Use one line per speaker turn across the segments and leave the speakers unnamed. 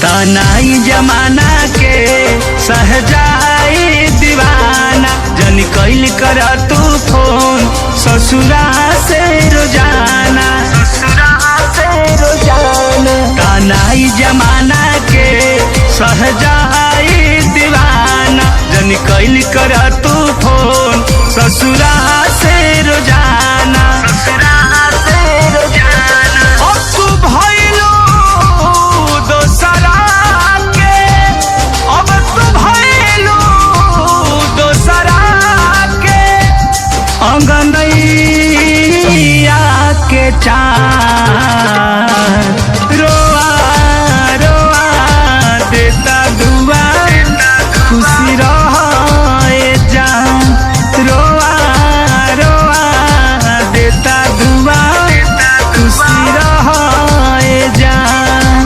तनाई जमाना के सहजाई दीवाना जन कैल कर तू फोन ससुरा से रोजाना तनाई जमाना के सहजाई दीवाना जन कैल कर तू फोन ससुरा से रोजाना अब तू भइलो दोसरा के अब तू भइलो दोसरा के अंगनैया के चार रोआ रोआ देता दुआ खुशी रहे जान रोआ रोआ देता दुआ खुशी रहे जान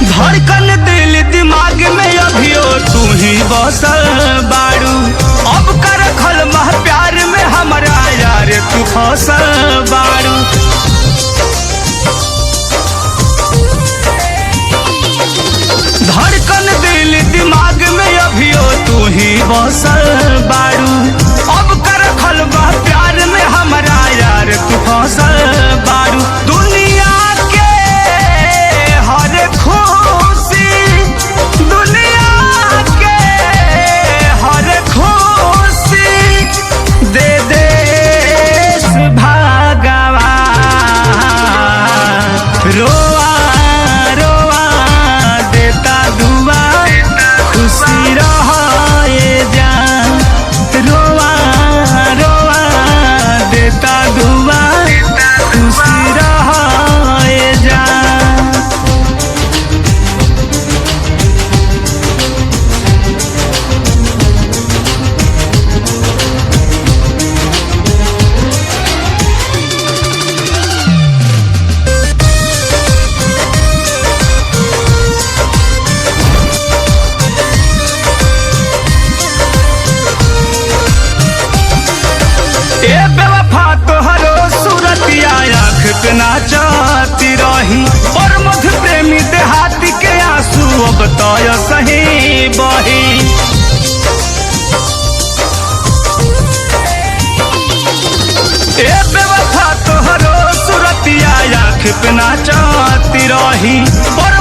धड़कन दिल दिमाग में अभियो तू ही बसल बाड़ू अब कर खल मह प्यार में हमारा यार तू फसल बाड़ू धड़कन दिल दिमाग में अभियो तू ही बसल बाड़ू अब कर खल मह प्यार में हमारा यार तू फसल बाड़ू दुनिया के हर खुशी दुनिया के हर खुशी दे देश भगवान रोआ रोआ देता दुआ खुशी रहे जान रोआ रोआ देता दुआ खुशी रहे जान ए बेवफा तोहरो सूरतिया आँख पे नाचती रही और मधु प्रेमी देहाती के आंसू अब तो सही बही ए बेवफा तोहरो सूरतिया आँख पे नाचती रही और